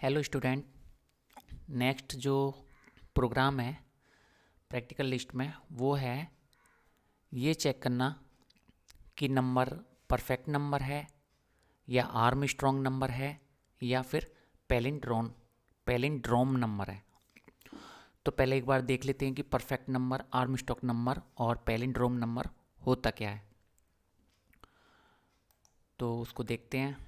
Hello student. Next जो programme है practical list में वो है ये चेक करना कि नंबर परफेक्ट नंबर है या आर्मस्ट्रॉन्ग नंबर है या फिर पैलिंड्रोम नंबर है। तो पहले एक बार देख लेते हैं कि परफेक्ट नंबर, आर्मस्ट्रॉन्ग नंबर और पैलिंड्रोम नंबर होता क्या है। तो उसको देखते हैं।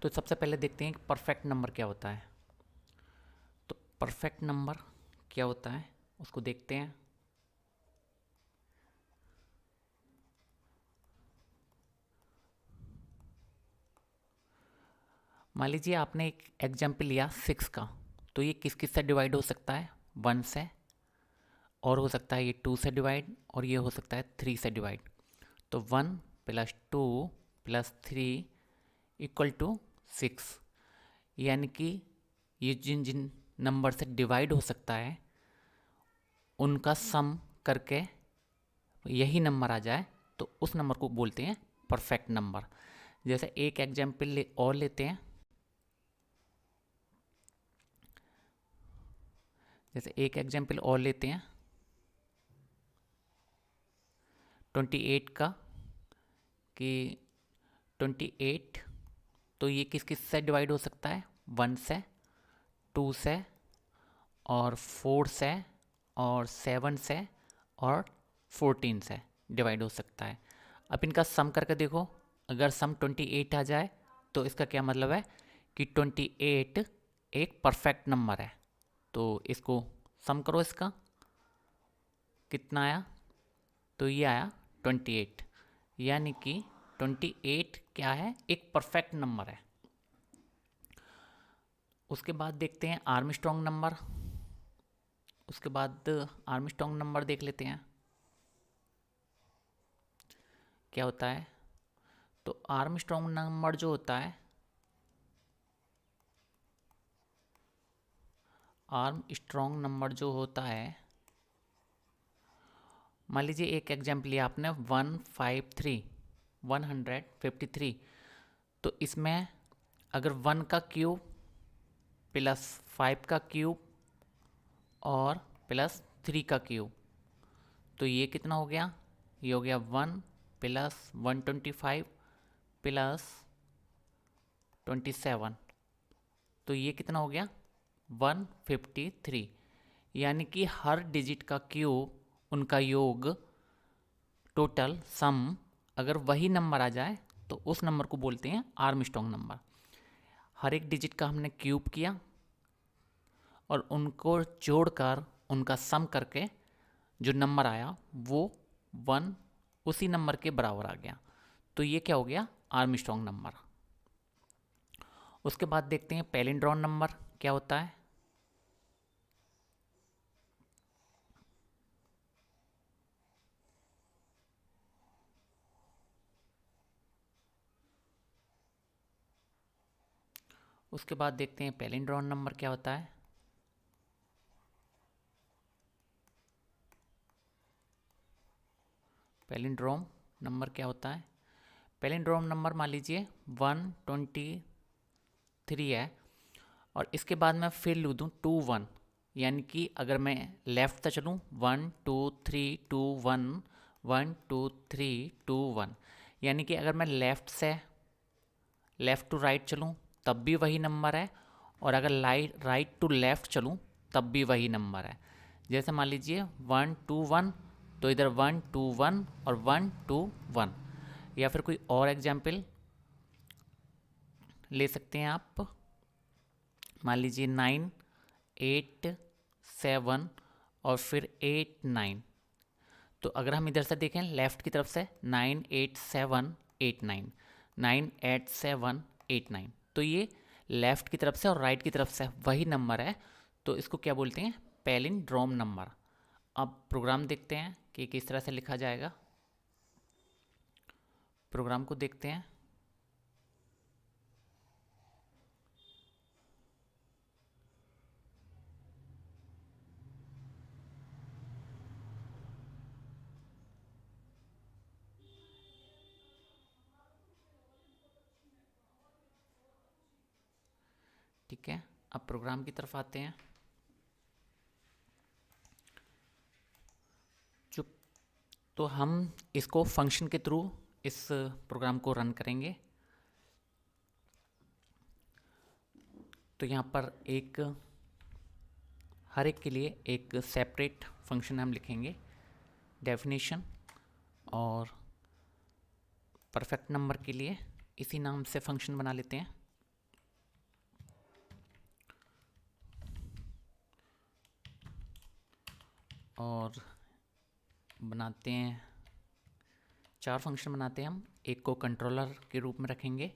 तो सबसे पहले देखते हैं कि परफेक्ट नंबर क्या होता है। तो परफेक्ट नंबर क्या होता है उसको देखते हैं। मान लीजिए आपने एक एग्जाम्पल लिया 6 का, तो ये किस किस से डिवाइड हो सकता है? 1 से, और हो सकता है ये 2 से डिवाइड, और ये हो सकता है 3 से डिवाइड। तो 1 + 2 + 3 = 6। यानी कि ये जिन जिन नंबर से डिवाइड हो सकता है उनका सम करके यही नंबर आ जाए तो उस नंबर को बोलते हैं परफेक्ट नंबर। जैसे एक एग्जाम्पल और लेते हैं। जैसे एक एग्जाम्पल और लेते हैं 28 का, कि 28 तो ये किस किस से डिवाइड हो सकता है? 1 से, 2 से, और 4 से, और 7 से, और 14 से डिवाइड हो सकता है। अब इनका सम करके देखो, अगर सम 28 आ जाए तो इसका क्या मतलब है कि 28 एक परफेक्ट नंबर है। तो इसको सम करो, इसका कितना आया? तो ये आया 28। यानी कि 28 क्या है? एक परफेक्ट नंबर है। उसके बाद देखते हैं आर्मस्ट्रॉन्ग नंबर। उसके बाद आर्मस्ट्रॉन्ग नंबर देख लेते हैं क्या होता है। तो आर्मस्ट्रॉन्ग नंबर जो होता है, आर्मस्ट्रॉन्ग नंबर जो होता है, मान लीजिए एक एग्जाम्पल लिया आपने 153, तो इसमें अगर 1 का क्यूब प्लस 5 का क्यूब और प्लस 3 का क्यूब, तो ये कितना हो गया? ये हो गया 1 + 125 + 27। तो ये कितना हो गया? 153। यानी कि हर डिजिट का क्यूब, उनका योग, टोटल सम अगर वही नंबर आ जाए तो उस नंबर को बोलते हैं आर्मस्ट्रॉन्ग नंबर। हर एक डिजिट का हमने क्यूब किया और उनको जोड़कर उनका सम करके जो नंबर आया वो 1 उसी नंबर के बराबर आ गया। तो ये क्या हो गया? Armstrong number. उसके बाद देखते हैं पैलिंड्रोम नंबर क्या होता है। उसके बाद देखते हैं पैलिंड्रोम नंबर क्या होता है। पैलिंड्रोम नंबर क्या होता है? पैलिंड्रोम नंबर मान लीजिए 123 है और इसके बाद मैं फिर लिख दूँ 21। यानी कि अगर मैं लेफ़्ट से चलूँ 1 2 3 2 1, 1 2 3 2 1, यानी कि अगर मैं लेफ़्ट टू राइट चलूँ तब भी वही नंबर है, और अगर राइट टू लेफ़्ट चलूँ तब भी वही नंबर है। जैसे मान लीजिए 1 2 1, तो इधर 1 2 1 और 1 2 1। या फिर कोई और एग्जाम्पल ले सकते हैं आप। मान लीजिए 9 8 7 और फिर 8 9। तो अगर हम इधर से देखें लेफ़्ट की तरफ से 9 8 7 8 9, 9 8 7 8 9, तो ये लेफ़्ट की तरफ से और राइट की तरफ से वही नंबर है। तो इसको क्या बोलते हैं? Palindrome number. अब प्रोग्राम देखते हैं कि किस तरह से लिखा जाएगा। प्रोग्राम को देखते हैं। ठीक है, अब प्रोग्राम की तरफ आते हैं। जो तो हम इसको फंक्शन के थ्रू इस प्रोग्राम को रन करेंगे। तो यहाँ पर हर एक के लिए एक सेपरेट फंक्शन हम लिखेंगे, डेफिनेशन, और परफेक्ट नंबर के लिए इसी नाम से फंक्शन बना लेते हैं। और बनाते हैं 4 फंक्शन बनाते हैं हम। एक को कंट्रोलर के रूप में रखेंगे,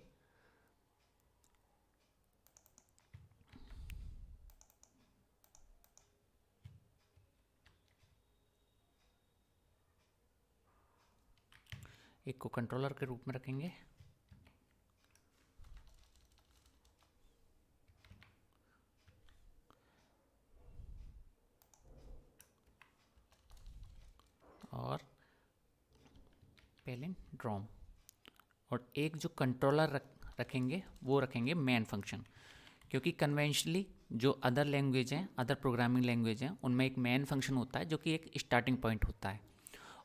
और पैलिंड्रोम। और एक जो कंट्रोलर रखेंगे वो रखेंगे मेन फंक्शन, क्योंकि कन्वेंशनली जो अदर लैंग्वेज हैं, अदर प्रोग्रामिंग लैंग्वेज हैं, उनमें एक मेन फंक्शन होता है जो कि एक स्टार्टिंग पॉइंट होता है,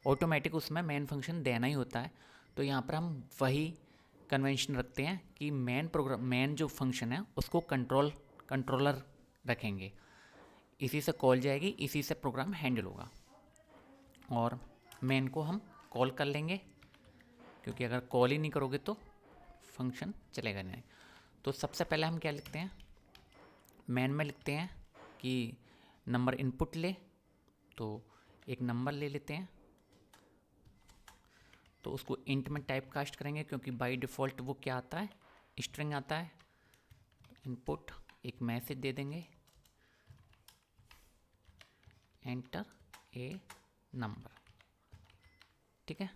ऑटोमेटिक उसमें मेन फंक्शन देना ही होता है। तो यहाँ पर हम वही कन्वेंशन रखते हैं कि मेन जो फंक्शन है उसको कंट्रोलर रखेंगे, इसी से कॉल जाएगी, इसी से प्रोग्राम हैंडल होगा। और मेन को हम कॉल कर लेंगे, क्योंकि अगर कॉल ही नहीं करोगे तो फंक्शन चलेगा नहीं। तो सबसे पहले हम क्या लिखते हैं, मेन में लिखते हैं कि नंबर इनपुट ले, तो एक नंबर ले लेते हैं। तो उसको इंट में टाइप कास्ट करेंगे, क्योंकि बाय डिफ़ॉल्ट वो क्या आता है, स्ट्रिंग आता है। इनपुट एक मैसेज दे देंगे, एंटर ए नंबर। ठीक है,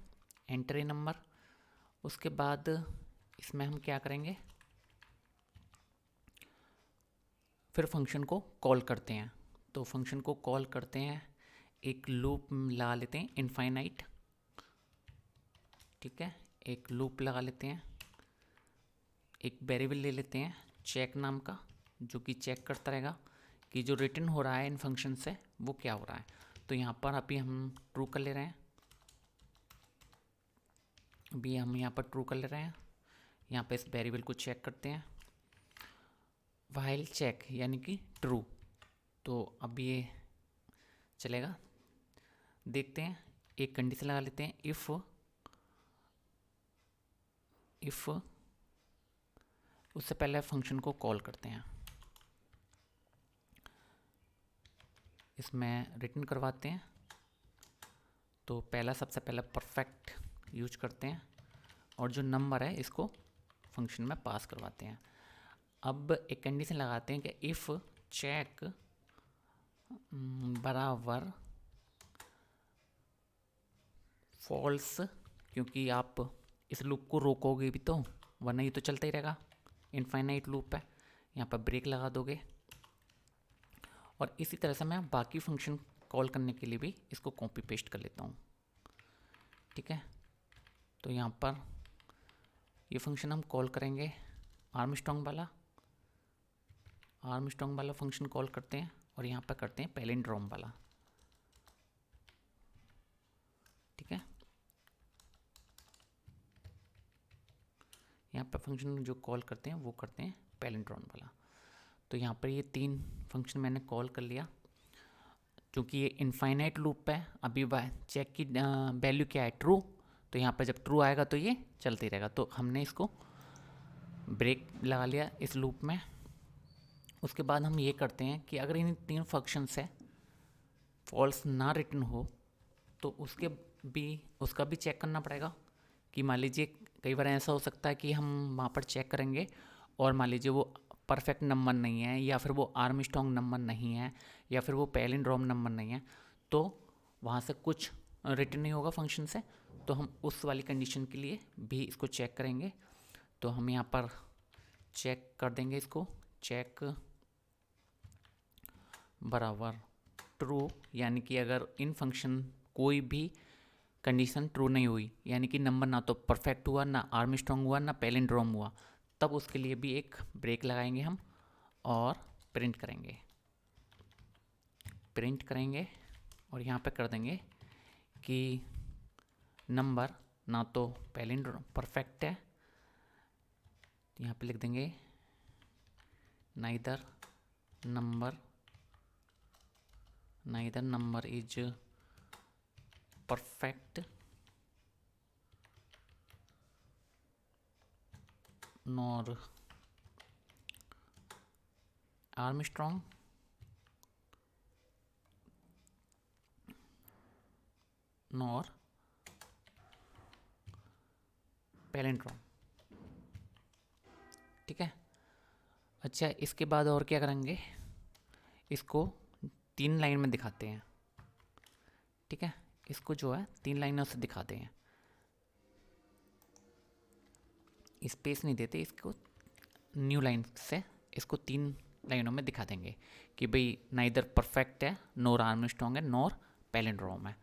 एंटर ए नंबर। उसके बाद इसमें हम क्या करेंगे, फिर फंक्शन को कॉल करते हैं। तो फंक्शन को कॉल करते हैं, एक लूप लगा लेते हैं इनफाइनाइट। ठीक है, एक लूप लगा लेते हैं, एक वेरिएबल ले लेते हैं चेक नाम का, जो कि चेक करता रहेगा कि जो रिटर्न हो रहा है इन फंक्शन से वो क्या हो रहा है। तो यहाँ पर अभी हम ट्रू कर ले रहे हैं, अभी हम यहाँ पर ट्रू कर ले रहे हैं। यहाँ पे इस वेरिएबल को चेक करते हैं, व्हाइल चेक यानी कि ट्रू। तो अब ये चलेगा, देखते हैं। एक कंडीशन लगा लेते हैं, इफ़ उससे पहले फंक्शन को कॉल करते हैं, इसमें रिटर्न करवाते हैं। तो सबसे पहला परफेक्ट यूज करते हैं, और जो नंबर है इसको फंक्शन में पास करवाते हैं। अब एक कंडीशन लगाते हैं कि इफ़ चेक बराबर फॉल्स, क्योंकि आप इस लूप को रोकोगे भी तो, वरना ये तो चलता ही रहेगा, इनफाइनाइट लूप है। यहाँ पर ब्रेक लगा दोगे, और इसी तरह से मैं बाकी फंक्शन कॉल करने के लिए भी इसको कॉपी पेस्ट कर लेता हूँ। ठीक है, तो यहाँ पर ये फंक्शन हम कॉल करेंगे, आर्मस्ट्रॉन्ग वाला फंक्शन कॉल करते हैं, और यहाँ पर करते हैं पैलिंड्रोम वाला। ठीक है, यहाँ पर फंक्शन जो कॉल करते हैं वो करते हैं पैलिंड्रोम वाला। तो यहाँ पर ये 3 फंक्शन मैंने कॉल कर लिया। क्योंकि ये इनफाइनाइट लूप है, अभी चेक की वैल्यू क्या है, ट्रू। तो यहाँ पर जब ट्रू आएगा तो ये चलते रहेगा। तो हमने इसको ब्रेक लगा लिया इस लूप में। उसके बाद हम ये करते हैं कि अगर इन 3 फंक्शन से फॉल्स ना रिटर्न हो तो उसका भी चेक करना पड़ेगा। कि मान लीजिए कई बार ऐसा हो सकता है कि हम वहाँ पर चेक करेंगे और मान लीजिए वो परफेक्ट नंबर नहीं है, या फिर वो आर्मस्ट्रॉन्ग नंबर नहीं है, या फिर वो पैलिंड्रोम नंबर नहीं है, तो वहाँ से कुछ रिटर्न नहीं होगा फंक्शन से। तो हम उस वाली कंडीशन के लिए भी इसको चेक करेंगे। तो हम यहाँ पर चेक कर देंगे इसको, चेक बराबर ट्रू, यानी कि अगर इन फंक्शन कोई भी कंडीशन ट्रू नहीं हुई, यानी कि नंबर ना तो परफेक्ट हुआ, ना आर्मस्ट्रॉन्ग हुआ, ना पैलिंड्रोम हुआ, तब उसके लिए भी एक ब्रेक लगाएंगे हम, और प्रिंट करेंगे और यहाँ पे कर देंगे कि नंबर ना तो पैलिंड्रोम परफेक्ट है, यहाँ पे लिख देंगे neither number is perfect nor Armstrong nor palindrome. ठीक है। अच्छा, इसके बाद और क्या करेंगे, इसको 3 लाइन में दिखाते हैं। ठीक है, इसको जो है 3 लाइनों से दिखाते हैं, स्पेस नहीं देते, इसको न्यू लाइन से इसको 3 लाइनों में दिखा देंगे कि भाई नाइदर परफेक्ट है, नॉर आर्मस्ट्रॉन्ग है, नॉर पैलिंड्रोम है।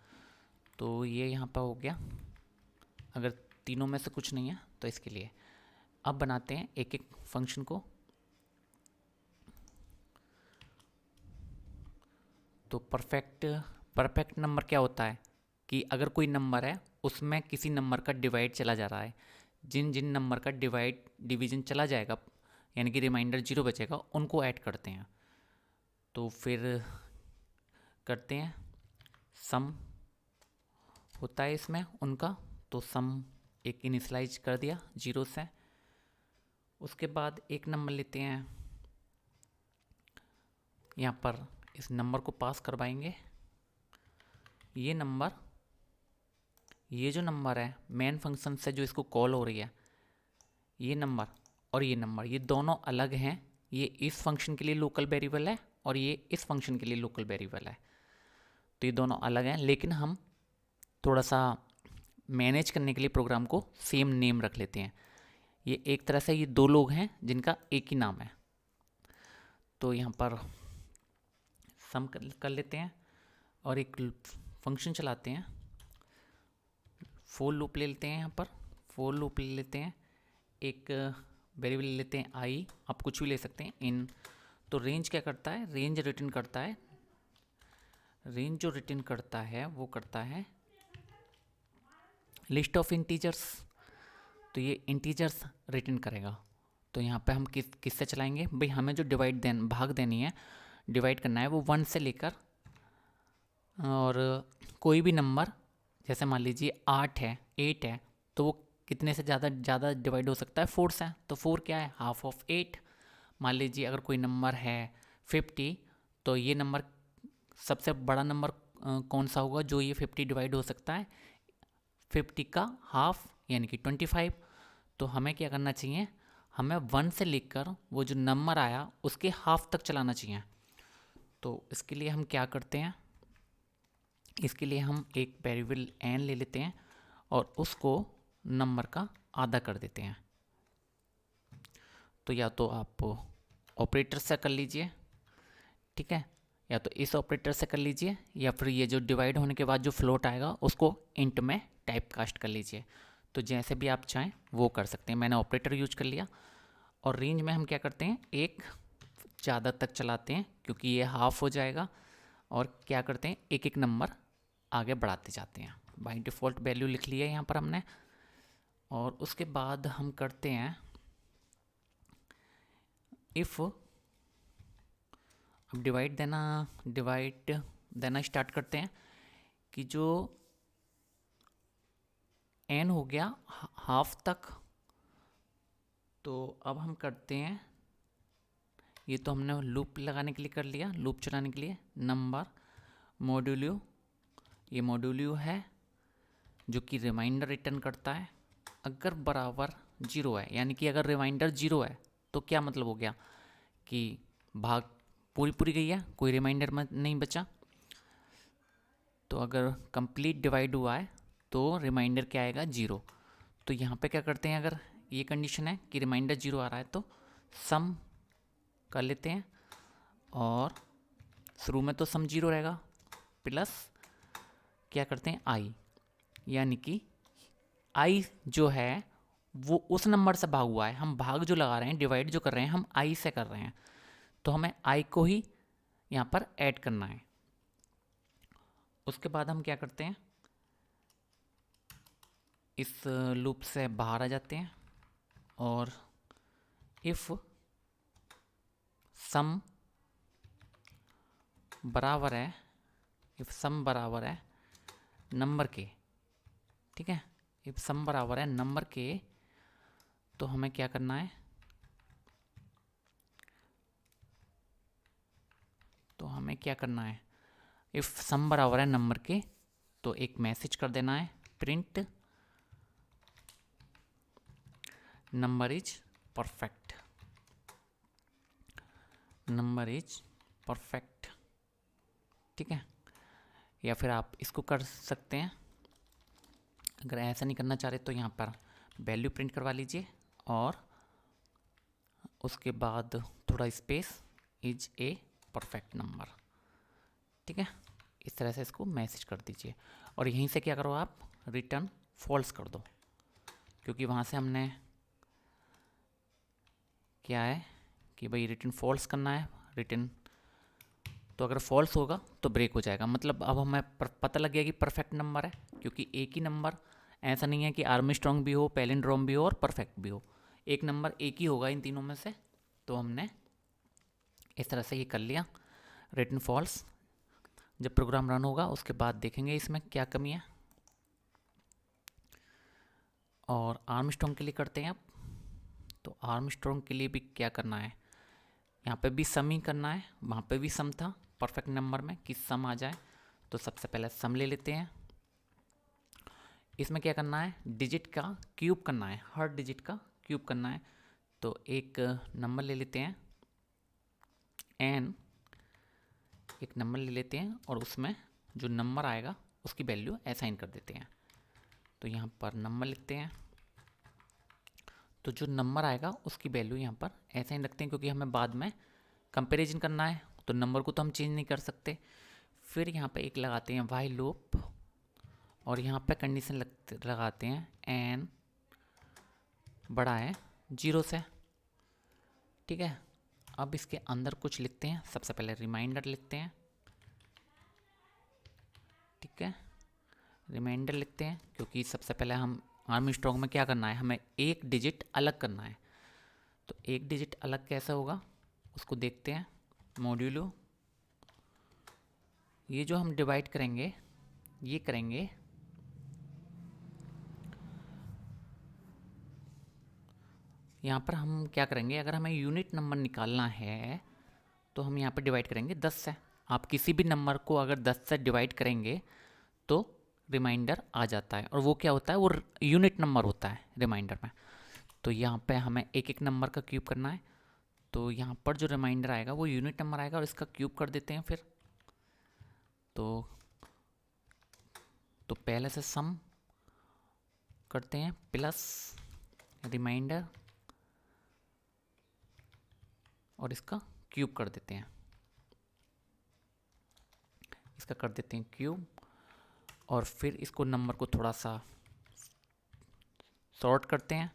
तो ये यहाँ पर हो गया। अगर तीनों में से कुछ नहीं है तो इसके लिए अब बनाते हैं एक एक फंक्शन को। तो परफेक्ट नंबर क्या होता है कि अगर कोई नंबर है उसमें किसी नंबर का डिवाइड चला जा रहा है, जिन जिन नंबर का डिवीजन चला जाएगा यानी कि रिमाइंडर 0 बचेगा, उनको ऐड करते हैं। तो फिर करते हैं सम होता है इसमें उनका, तो सम एक इनिशलाइज कर दिया 0 से। उसके बाद एक नंबर लेते हैं, यहाँ पर इस नंबर को पास करवाएंगे। ये जो नंबर है मेन फंक्शन से जो इसको कॉल हो रही है, ये नंबर और ये नंबर, ये दोनों अलग हैं। ये इस फंक्शन के लिए लोकल वेरिएबल है और ये इस फंक्शन के लिए लोकल वेरिएबल है। तो ये दोनों अलग हैं, लेकिन हम थोड़ा सा मैनेज करने के लिए प्रोग्राम को सेम नेम रख लेते हैं। ये एक तरह से ये 2 लोग हैं जिनका एक ही नाम है। तो यहाँ पर सम कर लेते हैं और एक फंक्शन चलाते हैं, फोर लूप ले लेते हैं। यहाँ पर फोर लूप ले लेते हैं, एक वेरिएबल ले लेते हैं आई, आप कुछ भी ले सकते हैं, इन। तो रेंज क्या करता है, रेंज रिटर्न करता है, रेंज जो रिटर्न करता है वो करता है लिस्ट ऑफ इंटीजर्स। तो ये इंटीजर्स रिटर्न करेगा। तो यहाँ पे हम किससे चलाएंगे, भाई हमें जो भाग देनी है, डिवाइड करना है, वो 1 से लेकर और कोई भी नंबर, जैसे मान लीजिए 8 है, 8 है, तो वो कितने से ज़्यादा डिवाइड हो सकता है, 4 से। तो 4 क्या है, हाफ ऑफ 8। मान लीजिए अगर कोई नंबर है 50, तो ये नंबर सबसे बड़ा नंबर कौन सा होगा जो ये 50 डिवाइड हो सकता है, 50 का हाफ यानी कि 25। तो हमें क्या करना चाहिए, हमें 1 से लेकर वो जो नंबर आया उसके हाफ तक चलाना चाहिए। तो इसके लिए हम क्या करते हैं, इसके लिए हम एक वेरिएबल n ले लेते हैं और उसको नंबर का आधा कर देते हैं। तो या तो आप ऑपरेटर से कर लीजिए, ठीक है, या तो इस ऑपरेटर से कर लीजिए, या फिर ये जो डिवाइड होने के बाद जो फ्लोट आएगा उसको इंट में टाइप कास्ट कर लीजिए। तो जैसे भी आप चाहें वो कर सकते हैं। मैंने ऑपरेटर यूज कर लिया। और रेंज में हम क्या करते हैं, एक ज़्यादा तक चलाते हैं क्योंकि ये हाफ हो जाएगा, और क्या करते हैं एक एक नंबर आगे बढ़ाते जाते हैं। बाय डिफ़ॉल्ट वैल्यू लिख लिया यहाँ पर हमने। और उसके बाद हम करते हैं इफ़, अब डिवाइड देना स्टार्ट करते हैं कि जो n हो गया हाफ तक। तो अब हम करते हैं, ये तो हमने लूप लगाने के लिए कर लिया, लूप चलाने के लिए नंबर मॉड्यूल्यू, ये मॉड्यूल्यू है जो कि रिमाइंडर रिटर्न करता है अगर बराबर 0 है। यानी कि अगर रिमाइंडर 0 है तो क्या मतलब हो गया कि भाग पूरी गई है, कोई रिमाइंडर में नहीं बचा। तो अगर कंप्लीट डिवाइड हुआ है तो रिमाइंडर क्या आएगा, 0। तो यहाँ पे क्या करते हैं, अगर ये कंडीशन है कि रिमाइंडर 0 आ रहा है तो सम कर लेते हैं, और शुरू में तो सम 0 रहेगा, प्लस क्या करते हैं आई, यानी कि आई जो है वो उस नंबर से भाग हुआ है। हम भाग जो लगा रहे हैं, डिवाइड जो कर रहे हैं, हम आई से कर रहे हैं। तो हमें आई को ही यहाँ पर ऐड करना है। उसके बाद हम क्या करते हैं, इस लूप से बाहर आ जाते हैं और इफ़ सम बराबर है, इफ़ सम बराबर है नंबर के, ठीक है, इफ़ सम बराबर है नंबर के, तो हमें क्या करना है, इफ़ सम बराबर है नंबर के तो एक मैसेज कर देना है, print number is perfect, number is perfect, ठीक है। या फिर आप इसको कर सकते हैं, अगर ऐसा नहीं करना चाह रहे तो यहाँ पर वैल्यू प्रिंट करवा लीजिए और उसके बाद थोड़ा space, is a perfect number, ठीक है। इस तरह से इसको मैसेज कर दीजिए और यहीं से क्या करो आप, रिटर्न फॉल्स कर दो, क्योंकि वहाँ से हमने क्या है कि भाई रिटर्न फॉल्स करना है, रिटर्न, तो अगर फॉल्स होगा तो ब्रेक हो जाएगा। मतलब अब हमें पता लग गया कि परफेक्ट नंबर है, क्योंकि एक ही नंबर, ऐसा नहीं है कि आर्मस्ट्रॉन्ग भी हो, पैलिंड्रोम भी हो और परफेक्ट भी हो, एक नंबर एक ही होगा इन तीनों में से। तो हमने इस तरह से ये कर लिया, रिटर्न फॉल्स। जब प्रोग्राम रन होगा उसके बाद देखेंगे इसमें क्या कमी है। और आर्मस्ट्रॉन्ग के लिए करते हैं अब, तो आर्मस्ट्रॉन्ग के लिए भी क्या करना है, यहाँ पे भी सम ही करना है, वहाँ पे भी सम था परफेक्ट नंबर में कि सम आ जाए, तो सबसे पहले सम ले लेते हैं। इसमें क्या करना है, डिजिट का क्यूब करना है, हर डिजिट का क्यूब करना है। तो एक नंबर ले लेते हैं एन, एक नंबर ले लेते हैं और उसमें जो नंबर आएगा उसकी वैल्यू असाइन कर देते हैं। तो यहाँ पर नंबर लिखते हैं, तो जो नंबर आएगा उसकी वैल्यू यहाँ पर असाइन रखते हैं, क्योंकि हमें बाद में कंपैरिजन करना है तो नंबर को तो हम चेंज नहीं कर सकते। फिर यहाँ पे एक लगाते हैं व्हाइल लूप और यहाँ पे कंडीशन लगाते हैं एन बड़ा है 0 से, ठीक है। अब इसके अंदर कुछ लिखते हैं, सबसे पहले रिमाइंडर लिखते हैं, ठीक है, रिमाइंडर लिखते हैं, क्योंकि सबसे पहले हम आर्मस्ट्रॉन्ग में क्या करना है, हमें एक डिजिट अलग करना है। तो एक डिजिट अलग कैसे होगा उसको देखते हैं, मॉड्यूलो, ये जो हम डिवाइड करेंगे ये करेंगे यहाँ पर हम क्या करेंगे, अगर हमें यूनिट नंबर निकालना है तो हम यहाँ पर डिवाइड करेंगे 10 से। आप किसी भी नंबर को अगर 10 से डिवाइड करेंगे तो रिमाइंडर आ जाता है, और वो क्या होता है, वो यूनिट नंबर होता है रिमाइंडर में। तो यहाँ पे हमें एक एक नंबर का क्यूब करना है, तो यहाँ पर जो रिमाइंडर आएगा वो यूनिट नंबर आएगा और इसका क्यूब कर देते हैं फिर। तो पहले से सम करते हैं प्लस रिमाइंडर और इसका क्यूब कर देते हैं, इसका कर देते हैं क्यूब। और फिर इसको नंबर को थोड़ा सा सॉर्ट करते हैं,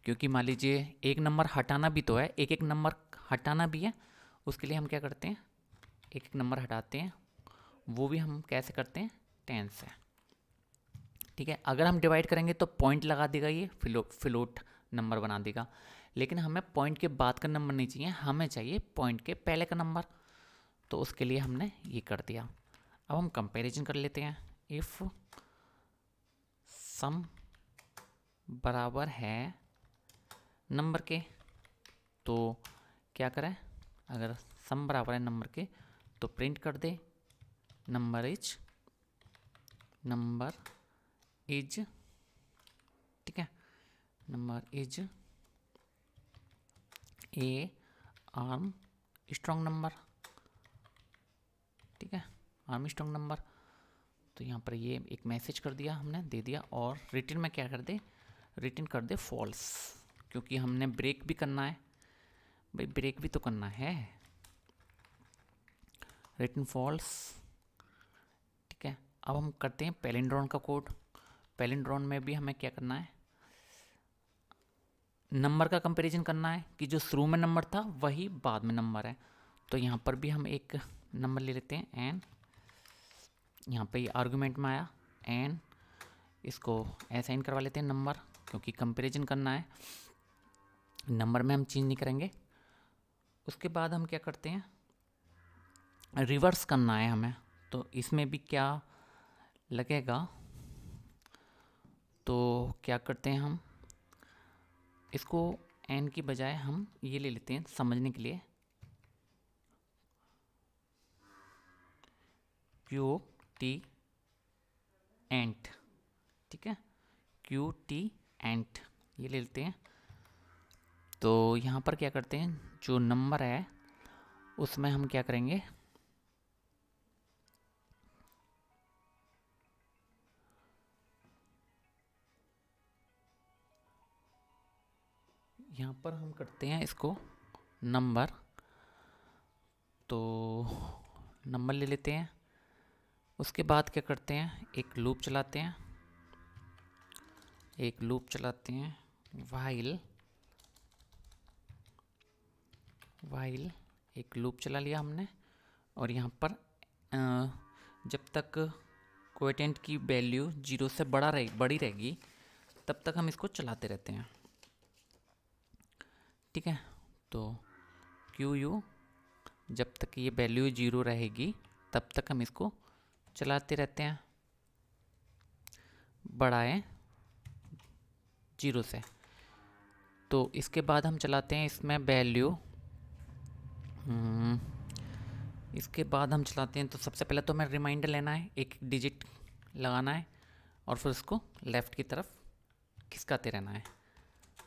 क्योंकि मान लीजिए एक नंबर हटाना भी तो है, एक एक नंबर हटाना भी है, उसके लिए हम क्या करते हैं, एक एक नंबर हटाते हैं। वो भी हम कैसे करते हैं, 10 से, ठीक है। अगर हम डिवाइड करेंगे तो पॉइंट लगा देगा, ये फ्लोट नंबर बना देगा, लेकिन हमें पॉइंट के बाद का नंबर नहीं चाहिए, हमें चाहिए पॉइंट के पहले का नंबर। तो उसके लिए हमने ये कर दिया। अब हम कंपैरिजन कर लेते हैं, इफ़ सम बराबर है नंबर के, तो क्या करें, अगर सम बराबर है नंबर के तो प्रिंट कर दे नंबर इज, ठीक है, number is a arm strong number, ठीक है, आर्म स्ट्रॉन्ग नंबर। तो यहाँ पर ये एक मैसेज कर दिया हमने, दे दिया। और रिटर्न में क्या कर दे, रिटर्न कर दे फॉल्स, क्योंकि हमने ब्रेक भी करना है भाई, ब्रेक भी तो करना है, रिटर्न फॉल्स, ठीक है। अब हम करते हैं पैलिंड्रोन का कोड। पैलिंड्रोन में भी हमें क्या करना है, नंबर का कंपैरिजन करना है कि जो शुरू में नंबर था वही बाद में नंबर है। तो यहाँ पर भी हम एक नंबर ले लेते हैं एन, यहाँ पे ये आर्गुमेंट में आया एन, इसको असाइन करवा लेते हैं नंबर, क्योंकि कंपैरिजन करना है, नंबर में हम चेंज नहीं करेंगे। उसके बाद हम क्या करते हैं, रिवर्स करना है हमें, तो इसमें भी क्या लगेगा, तो क्या करते हैं हम इसको एन की बजाय हम ये ले लेते हैं समझने के लिए, क्यू टी एंट, ठीक है, क्यू टी एंट ये ले लेते हैं। तो यहाँ पर क्या करते हैं, जो नंबर है उसमें हम क्या करेंगे, यहाँ पर हम करते हैं इसको नंबर, तो नंबर ले लेते हैं। उसके बाद क्या करते हैं, एक लूप चलाते हैं, एक लूप चलाते हैं वाइल, वाइल एक लूप चला लिया हमने, और यहाँ पर जब तक कोएटेंट की वैल्यू 0 से बड़ी रहेगी तब तक हम इसको चलाते रहते हैं, ठीक है। तो क्यू यू, जब तक ये वैल्यू 0 रहेगी तब तक हम इसको चलाते रहते हैं, बढ़ाएं 0 से। तो इसके बाद हम चलाते हैं इसमें वैल्यू, इसके बाद हम चलाते हैं, तो सबसे पहले तो हमें रिमाइंडर लेना है, एक डिजिट लगाना है और फिर उसको लेफ़्ट की तरफ खिसकाते रहना है,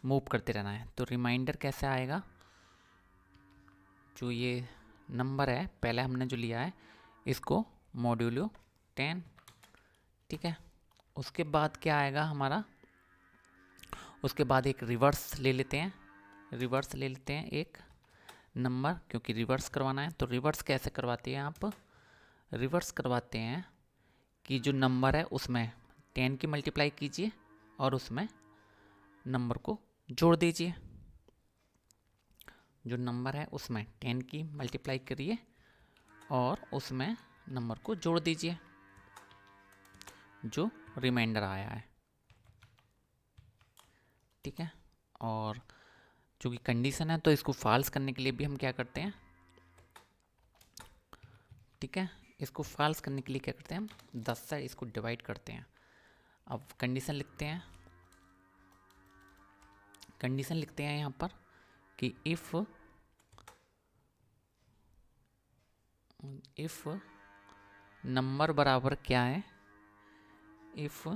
मूव करते रहना है। तो रिमाइंडर कैसे आएगा, जो ये नंबर है पहले हमने जो लिया है इसको मॉड्यूलो 10, ठीक है। उसके बाद क्या आएगा हमारा, उसके बाद एक रिवर्स ले लेते हैं, रिवर्स ले लेते हैं एक नंबर, क्योंकि रिवर्स करवाना है। तो रिवर्स कैसे करवाते हैं आप, रिवर्स करवाते हैं कि जो नंबर है उसमें 10 की मल्टीप्लाई कीजिए और उसमें नंबर को जोड़ दीजिए, जो नंबर है उसमें 10 की मल्टीप्लाई करिए और उसमें नंबर को जोड़ दीजिए जो रिमाइंडर आया है, ठीक है। और जो कि कंडीशन है, तो इसको फॉल्स करने के लिए भी हम क्या करते हैं, ठीक है, इसको फॉल्स करने के लिए क्या करते हैं, हम 10 से इसको डिवाइड करते हैं। अब कंडीशन लिखते हैं, कंडीशन लिखते हैं यहाँ पर कि इफ़ नंबर बराबर क्या है, इफ़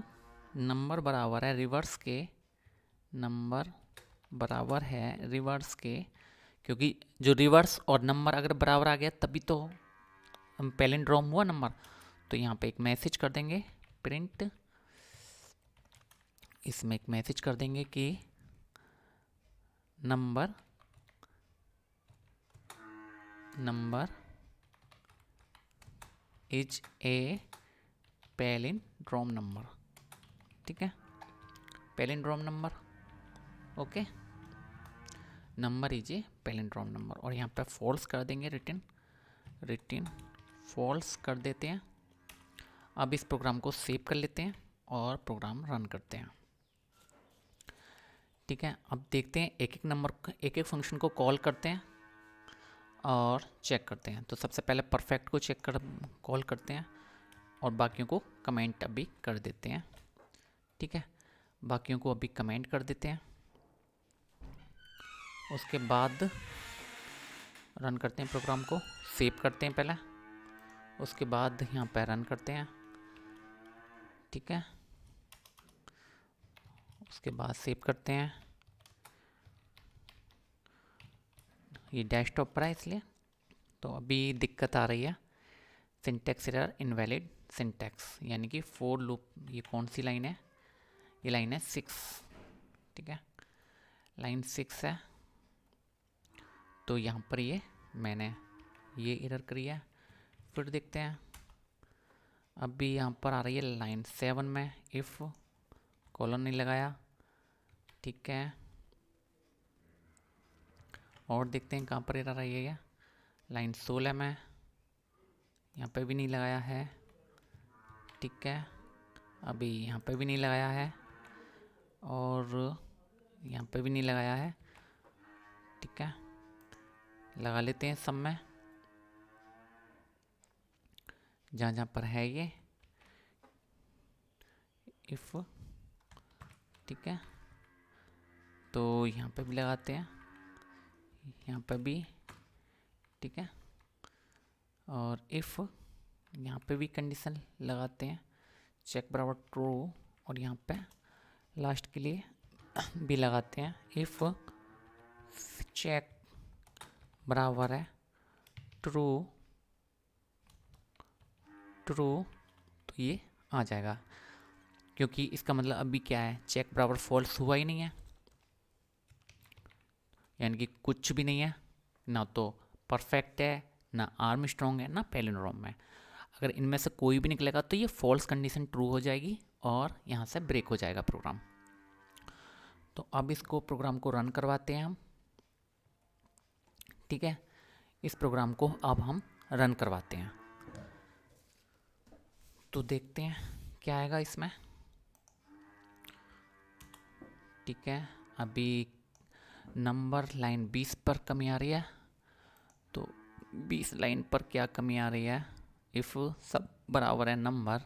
नंबर बराबर है रिवर्स के, नंबर बराबर है रिवर्स के, क्योंकि जो रिवर्स और नंबर अगर बराबर आ गया तभी तो हम पैलिंड्रोम हुआ नंबर। तो यहाँ पे एक मैसेज कर देंगे प्रिंट, इसमें एक मैसेज कर देंगे कि number is a palindrome number, ठीक है, palindrome number, okay, number is a palindrome number. और यहाँ पे फॉल्स कर देंगे, रिटर्न फॉल्स कर देते हैं। अब इस प्रोग्राम को सेव कर लेते हैं और प्रोग्राम रन करते हैं, ठीक है। अब देखते हैं एक एक नंबर, एक एक फंक्शन को कॉल करते हैं और चेक करते हैं। तो सबसे पहले परफेक्ट को कॉल करते हैं और बाकियों को कमेंट अभी कर देते हैं, ठीक है, बाकियों को अभी कमेंट कर देते हैं। उसके बाद रन करते हैं, प्रोग्राम को सेव करते हैं पहले, उसके बाद यहाँ पर रन करते हैं, ठीक है, उसके बाद सेव करते हैं। ये डेस्कटॉप पर है इसलिए तो अभी दिक्कत आ रही है, सिंटैक्स एरर इनवैलिड सिंटैक्स, यानी कि फोर लूप, ये कौन सी लाइन है, ये लाइन है 6, ठीक है, लाइन 6 है। तो यहाँ पर ये मैंने ये एरर करी है। फिर देखते हैं, अभी यहाँ पर आ रही है लाइन 7 में इफ़ कॉलन नहीं लगाया, ठीक है, और देखते हैं कहाँ पर एरर आई है। लाइन 16 में यहाँ पे भी नहीं लगाया है, ठीक है। अभी यहाँ पे भी नहीं लगाया है और यहाँ पे भी नहीं लगाया है, ठीक है। लगा लेते हैं सब में, जहाँ जहाँ पर है ये इफ़, ठीक है। तो यहाँ पे भी लगाते हैं, यहाँ पे भी, ठीक है। और इफ़ यहाँ पे भी कंडीशन लगाते हैं, चेक बराबर ट्रू, और यहाँ पे लास्ट के लिए भी लगाते हैं, इफ़ चेक बराबर है ट्रू ट्रू, तो ये आ जाएगा। क्योंकि इसका मतलब अभी क्या है, चेक बराबर फॉल्स हुआ ही नहीं है, यानी कि कुछ भी नहीं है, ना तो परफेक्ट है, ना आर्म स्ट्रॉन्ग है, ना पैलिंड्रोम है। अगर इनमें से कोई भी निकलेगा तो ये फॉल्स कंडीशन ट्रू हो जाएगी और यहाँ से ब्रेक हो जाएगा प्रोग्राम। तो अब इसको प्रोग्राम को रन करवाते हैं हम, ठीक है। इस प्रोग्राम को अब हम रन करवाते हैं, तो देखते हैं क्या आएगा इसमें, ठीक है। अभी नंबर लाइन 20 पर कमी आ रही है, तो 20 लाइन पर क्या कमी आ रही है, इफ़ सब बराबर है नंबर,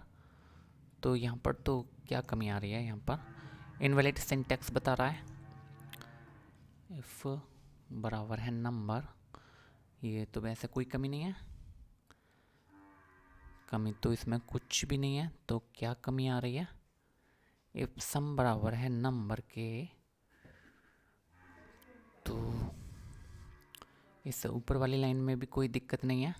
तो यहाँ पर तो क्या कमी आ रही है, यहाँ पर इनवैलिड सिंटैक्स बता रहा है। इफ़ बराबर है नंबर, ये तो वैसे कोई कमी नहीं है, कमी तो इसमें कुछ भी नहीं है, तो क्या कमी आ रही है, इफ सम बराबर है नंबर के, तो इस ऊपर वाली लाइन में भी कोई दिक्कत नहीं है।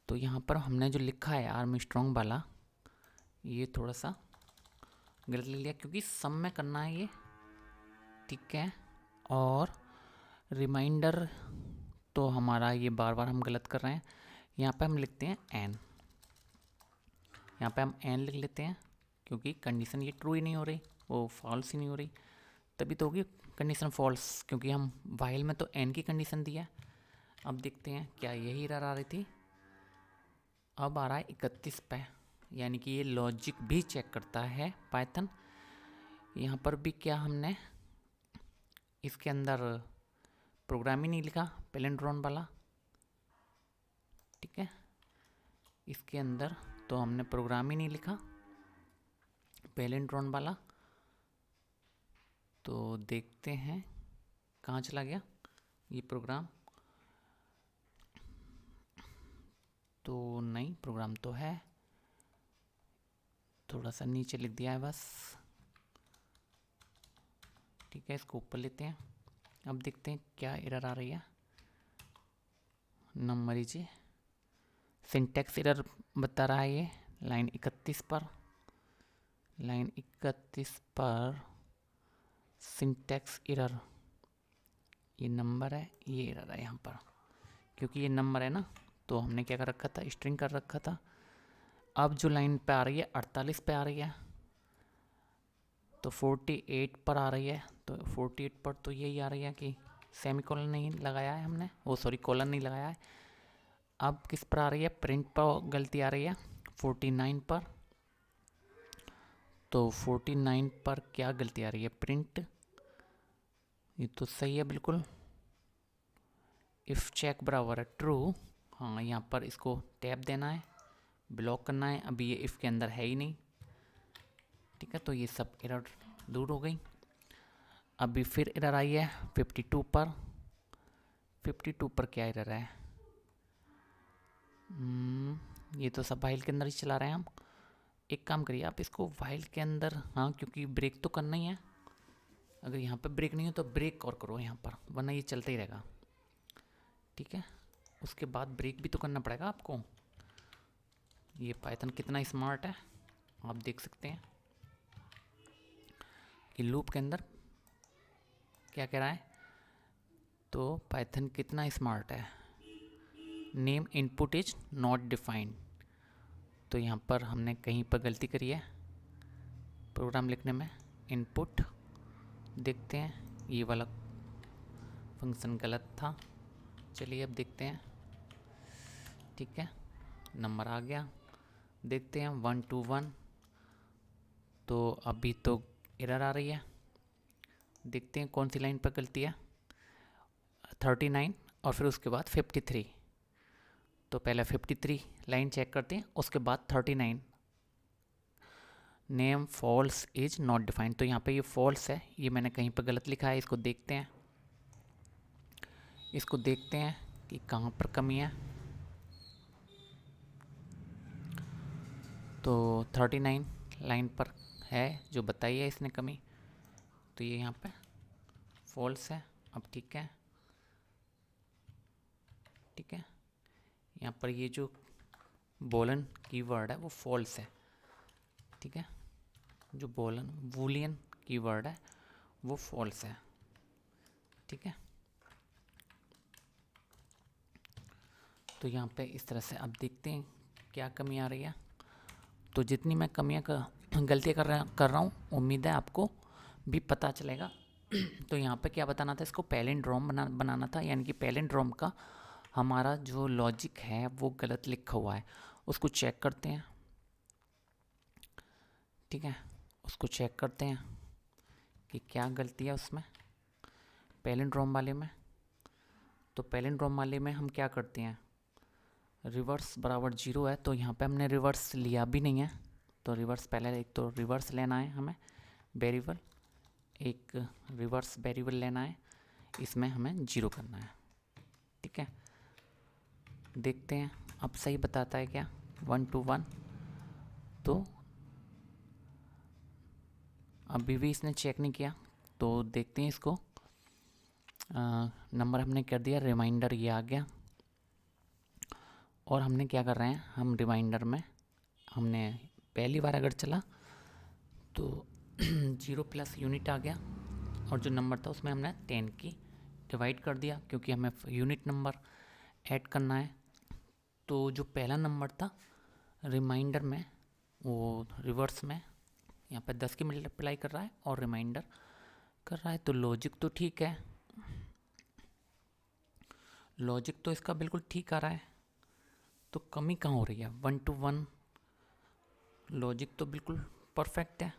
तो यहाँ पर हमने जो लिखा है आर्म स्ट्रॉन्ग वाला, ये थोड़ा सा गलत लिख लिया, क्योंकि सम में करना है ये, ठीक है। और रिमाइंडर तो हमारा ये बार बार हम गलत कर रहे हैं, यहाँ पे हम लिखते हैं एन, यहाँ पे हम एन लिख लेते हैं, क्योंकि कंडीशन ये ट्रू ही नहीं हो रही, वो फॉल्स ही नहीं हो रही, तभी तो होगी कंडीशन फॉल्स, क्योंकि हम वाइल में तो एन की कंडीशन दी है। अब देखते हैं क्या यही एरर आ रही थी, अब आ रहा है 31 पे, यानी कि ये लॉजिक भी चेक करता है पाइथन। यहाँ पर भी क्या हमने इसके अंदर प्रोग्राम ही नहीं लिखा पैलिंड्रोम वाला, ठीक है। इसके अंदर तो हमने प्रोग्राम ही नहीं लिखा पैलिंड्रोम वाला, तो देखते हैं कहाँ चला गया ये प्रोग्राम। तो नहीं, प्रोग्राम तो है, थोड़ा सा नीचे लिख दिया है बस, ठीक है। इसको ऊपर लेते हैं, अब देखते हैं क्या एरर आ रही है। नंबर लीजिए, सिंटैक्स एरर बता रहा है ये लाइन 31 पर, लाइन 31 पर सिंटैक्स एरर, ये नंबर है, ये एरर है यहाँ पर, क्योंकि ये नंबर है ना, तो हमने क्या कर रखा था, स्ट्रिंग कर रखा था। अब जो लाइन पे आ रही है 48 पे आ रही है, तो 48 पर आ रही है, तो 48 पर तो यही आ रही है कि सेमीकोलन नहीं लगाया है हमने, वो सॉरी कोलन नहीं लगाया है। अब किस पर आ रही है, प्रिंट पर गलती आ रही है 49 पर, तो 49 पर क्या गलती आ रही है, प्रिंट, ये तो सही है बिल्कुल। इफ़ चेक बराबर है ट्रू, हाँ यहाँ पर इसको टैब देना है, ब्लॉक करना है, अभी ये इफ़ के अंदर है ही नहीं, ठीक है। तो ये सब एरर दूर हो गई। अभी फिर एरर आई है 52 पर, 52 पर क्या एरर है, ये तो सब वाइल के अंदर ही चला रहे हैं हम। एक काम करिए आप इसको वाइल के अंदर, हाँ क्योंकि ब्रेक तो करना ही है, अगर यहाँ पे ब्रेक नहीं हो तो ब्रेक और करो यहाँ पर, वरना ये चलता ही रहेगा, ठीक है। उसके बाद ब्रेक भी तो करना पड़ेगा आपको। ये पाइथन कितना स्मार्ट है आप देख सकते हैं कि लूप के अंदर क्या कह रहा है, तो पाइथन कितना स्मार्ट है, name input is not defined, तो यहाँ पर हमने कहीं पर गलती करी है प्रोग्राम लिखने में। इनपुट देखते हैं, ये वाला फंक्शन गलत था। चलिए अब देखते हैं। ठीक है, नंबर आ गया, देखते हैं 121। तो अभी तो एरर आ रही है, देखते हैं कौन सी लाइन पर गलती है। 39 और फिर उसके बाद 53। तो पहले 53 लाइन चेक करते हैं, उसके बाद 39। Name falls is not defined, तो यहाँ पे ये फॉल्स है, ये मैंने कहीं पर गलत लिखा है। इसको देखते हैं, इसको देखते हैं कि कहाँ पर कमी है। तो 39 लाइन पर है जो बताई है इसने कमी, तो ये यहाँ पे फॉल्स है। अब ठीक है, ठीक है, यहाँ पर ये जो बोलन कीवर्ड है वो फॉल्स है। ठीक है, जो बोलन वूलियन कीवर्ड है वो फॉल्स है। ठीक है, तो यहाँ पे इस तरह से अब देखते हैं क्या कमी आ रही है। तो जितनी मैं गलतियाँ कर रहा हूँ, उम्मीद है आपको भी पता चलेगा। तो यहाँ पे क्या बताना था, इसको पैलिंड्रोम बनाना था, यानी कि पैलिंड्रोम का हमारा जो लॉजिक है वो गलत लिखा हुआ है, उसको चेक करते हैं। ठीक है, उसको चेक करते हैं कि क्या गलती है उसमें पैलिंड्रोम वाले में। तो पैलिंड्रोम वाले में हम क्या करते हैं, रिवर्स बराबर 0 है, तो यहाँ पे हमने रिवर्स लिया भी नहीं है। तो रिवर्स पहले एक तो रिवर्स लेना है हमें वेरिएबल, एक रिवर्स वेरिएबल लेना है, इसमें हमें 0 करना है। ठीक है, देखते हैं अब सही बताता है क्या 121। तो अभी भी इसने चेक नहीं किया, तो देखते हैं इसको। नंबर हमने कर दिया, रिमाइंडर ये आ गया। और हमने क्या कर रहे हैं, हम रिमाइंडर में हमने पहली बार अगर चला तो 0 प्लस यूनिट आ गया, और जो नंबर था उसमें हमने 10 की डिवाइड कर दिया, क्योंकि हमें यूनिट नंबर ऐड करना है। तो जो पहला नंबर था रिमाइंडर में, वो रिवर्स में यहाँ पे 10 की मल्टीप्लाई कर रहा है और रिमाइंडर कर रहा है। तो लॉजिक तो ठीक है, लॉजिक तो इसका बिल्कुल ठीक आ रहा है। तो कमी कहाँ हो रही है, 121 लॉजिक तो बिल्कुल परफेक्ट है।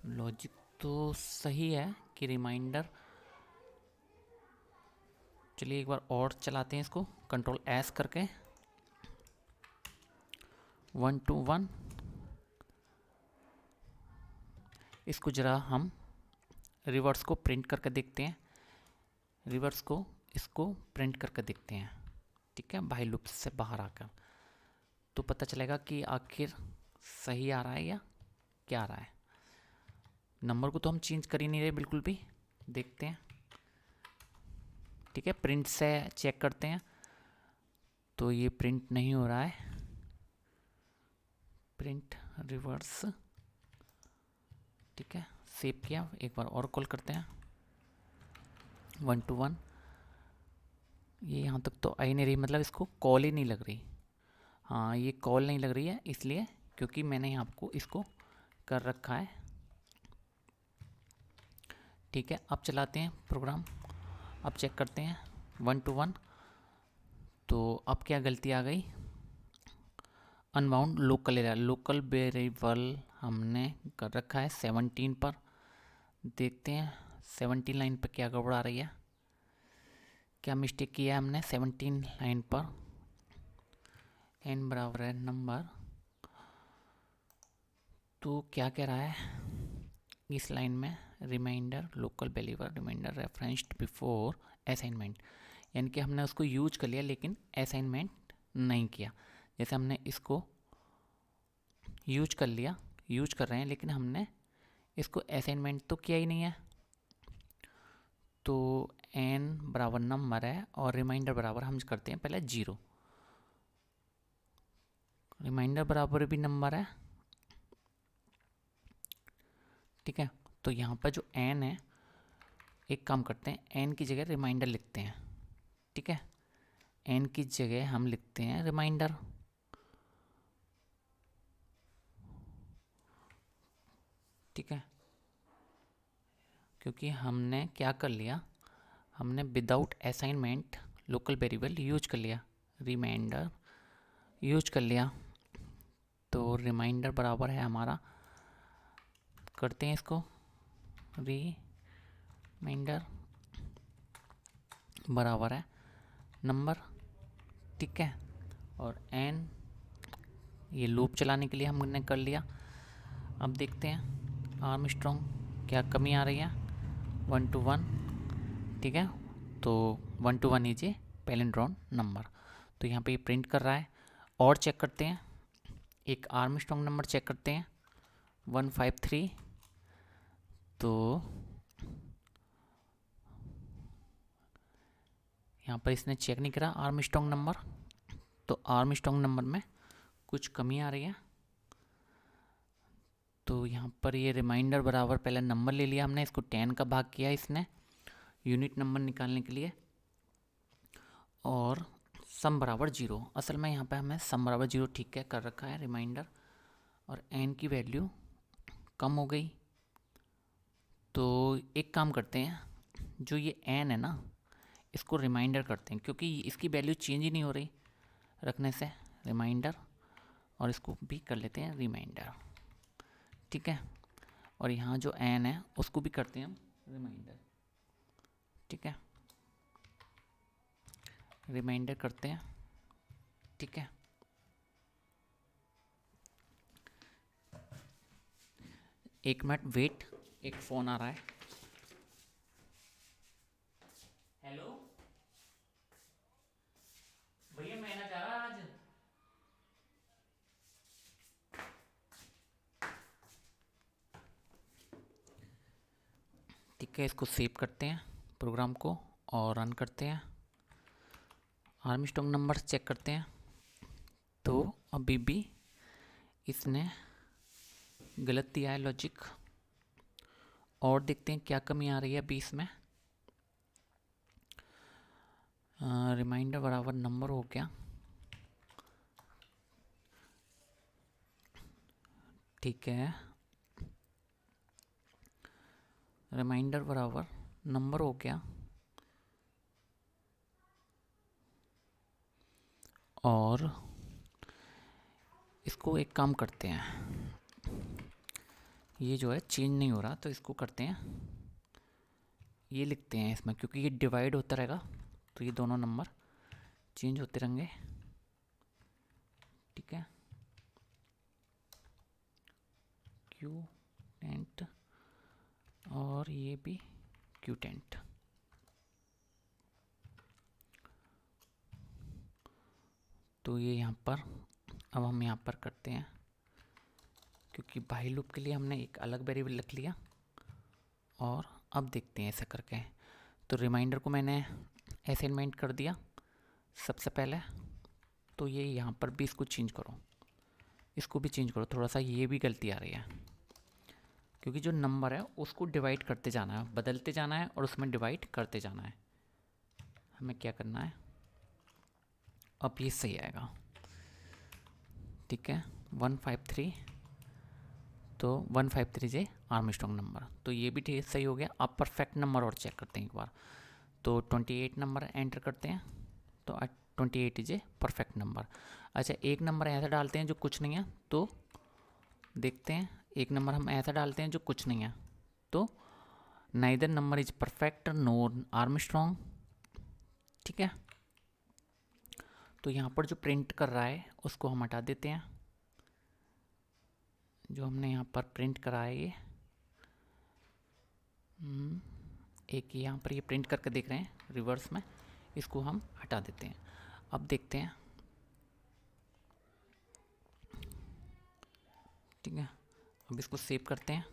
लॉजिक तो सही है कि रिमाइंडर। चलिए एक बार और चलाते हैं इसको, कंट्रोल एस करके 121। इसको ज़रा हम रिवर्स को प्रिंट करके देखते हैं, रिवर्स को इसको प्रिंट करके देखते हैं। ठीक है, बाई लूप से बाहर आकर, तो पता चलेगा कि आखिर सही आ रहा है या क्या आ रहा है। नंबर को तो हम चेंज कर ही नहीं रहे बिल्कुल भी, देखते हैं। ठीक है, प्रिंट से चेक करते हैं, तो ये प्रिंट नहीं हो रहा है, प्रिंट रिवर्स। ठीक है, सेव किया, एक बार और कॉल करते हैं 121। ये यहाँ तक तो आ ही नहीं रही, मतलब इसको कॉल ही नहीं लग रही। हाँ, ये कॉल नहीं लग रही है, इसलिए क्योंकि मैंने आपको इसको कर रखा है। ठीक है, अब चलाते हैं प्रोग्राम, अब चेक करते हैं 121। तो अब क्या गलती आ गई, unbound local area, local variable हमने कर रखा है 17 पर। देखते हैं 17 लाइन पर क्या गड़बड़ आ रही है, क्या मिस्टेक किया है हमने 17 लाइन पर। n बराबर है नंबर, तो क्या कह रहा है इस लाइन में, reminder local variable reminder referenced before assignment, यानी कि हमने उसको यूज कर लिया लेकिन असाइनमेंट नहीं किया। जैसे हमने इसको यूज कर लिया, यूज कर रहे हैं, लेकिन हमने इसको असाइनमेंट तो किया ही नहीं है। तो n बराबर नंबर है और रिमाइंडर बराबर हम करते हैं पहले 0, रिमाइंडर बराबर भी नंबर है। ठीक है, तो यहाँ पर जो n है, एक काम करते हैं, n की जगह रिमाइंडर लिखते हैं। ठीक है, n की जगह हम लिखते हैं रिमाइंडर। ठीक है, क्योंकि हमने क्या कर लिया, हमने without assignment local variable use कर लिया, रिमाइंडर यूज कर लिया। तो रिमाइंडर बराबर है हमारा, करते हैं इसको, रिमाइंडर बराबर है नंबर, ठीक है। और n ये लूप चलाने के लिए हमने कर लिया। अब देखते हैं आर्मस्ट्रॉन्ग क्या कमी आ रही है, 1 to 1, ठीक है। तो 1 to 1 is a palindrome number, तो यहाँ पे ये प्रिंट कर रहा है। और चेक करते हैं, एक आर्मस्ट्रॉन्ग नंबर चेक करते हैं 153, तो यहाँ पर इसने चेक नहीं करा आर्मस्ट्रॉन्ग नंबर, तो आर्मस्ट्रॉन्ग नंबर में कुछ कमी आ रही है। तो यहाँ पर ये रिमाइंडर बराबर पहले नंबर ले लिया हमने, इसको 10 का भाग किया इसने यूनिट नंबर निकालने के लिए, और सम बराबर 0। असल में यहाँ पे हमें सम बराबर 0 ठीक है कर रखा है रिमाइंडर, और n की वैल्यू कम हो गई। तो एक काम करते हैं, जो ये n है ना, इसको रिमाइंडर करते हैं, क्योंकि इसकी वैल्यू चेंज ही नहीं हो रही रखने से, रिमाइंडर, और इसको भी कर लेते हैं रिमाइंडर, ठीक है। और यहाँ जो n है उसको भी करते हैं हम रिमाइंडर, ठीक है, रिमाइंडर करते हैं, ठीक है। एक मिनट वेट, एक फ़ोन आ रहा है। हेलो भैया, मैं ना जा रहा आज। ठीक है, इसको सेव करते हैं प्रोग्राम को और रन करते हैं। आर्मस्ट्रॉन्ग नंबर चेक करते हैं, तो अभी भी इसने गलत दिया है लॉजिक। और देखते हैं क्या कमी आ रही है अभी इसमें। रिमाइंडर बराबर नंबर हो गया, ठीक है। रिमाइंडर बराबर नंबर हो गया, और इसको एक काम करते हैं, ये जो है चेंज नहीं हो रहा, तो इसको करते हैं, ये लिखते हैं इसमें, क्योंकि ये डिवाइड होता रहेगा तो ये दोनों नंबर चेंज होते रहेंगे, ठीक है। क्यूटेंट, और ये भी क्यूटेंट, तो ये यहाँ पर, अब हम यहाँ पर करते हैं, क्योंकि बाई लूप के लिए हमने एक अलग वेरिएबल लिख लिया। और अब देखते हैं ऐसा करके, तो रिमाइंडर को मैंने असाइनमेंट कर दिया सबसे पहले, तो ये यहाँ पर भी इसको चेंज करो, इसको भी चेंज करो, थोड़ा सा ये भी गलती आ रही है, क्योंकि जो नंबर है उसको डिवाइड करते जाना है, बदलते जाना है और उसमें डिवाइड करते जाना है। हमें क्या करना है, अब ये सही आएगा, ठीक है। 153, तो 153 जे आर्मस्ट्रॉन्ग नंबर, तो ये भी ठीक सही हो गया। अब परफेक्ट नंबर और चेक करते हैं एक बार, तो 28 नंबर एंटर करते हैं, तो 28 इज ए परफेक्ट नंबर। अच्छा, एक नंबर ऐसा डालते हैं जो कुछ नहीं है, तो देखते हैं, एक नंबर हम ऐसा डालते हैं जो कुछ नहीं है, तो neither number is perfect NOR Armstrong, ठीक है। तो यहाँ पर जो प्रिंट कर रहा है उसको हम हटा देते हैं, जो हमने यहाँ पर प्रिंट करा है ये, एक यहाँ पर ये प्रिंट करके देख रहे हैं रिवर्स में, इसको हम हटा देते हैं। अब देखते हैं, ठीक है, अब इसको सेव करते हैं।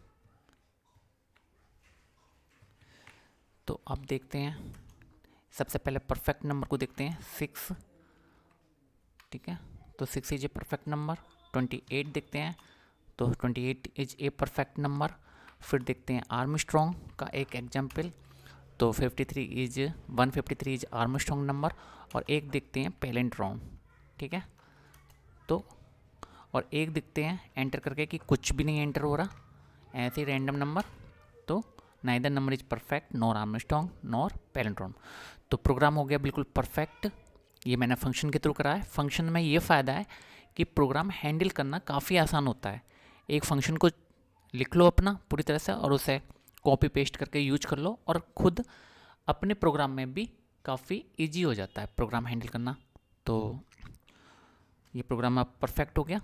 तो अब देखते हैं, सबसे पहले परफेक्ट नंबर को देखते हैं 6, ठीक है, तो 6 इज ए परफेक्ट नंबर। 28 देखते हैं, तो 28 इज ए परफेक्ट नंबर। फिर देखते हैं आर्मस्ट्रॉन्ग का एक एग्जाम्पल, तो 153 इज आर्मस्ट्रॉन्ग नंबर। और एक देखते हैं पैलिंड्रोम, ठीक है, तो और एक देखते हैं एंटर करके कि कुछ भी नहीं एंटर हो रहा, ऐसे रैंडम नंबर, तो neither number is perfect nor Armstrong nor palindrome. तो प्रोग्राम हो गया बिल्कुल परफेक्ट। ये मैंने फंक्शन के थ्रू करा है। फंक्शन में ये फ़ायदा है कि प्रोग्राम हैंडल करना काफ़ी आसान होता है। एक फंक्शन को लिख लो अपना पूरी तरह से और उसे कॉपी पेस्ट करके यूज कर लो, और खुद अपने प्रोग्राम में भी काफ़ी इजी हो जाता है प्रोग्राम हैंडल करना। तो ये प्रोग्राम अब परफेक्ट हो गया।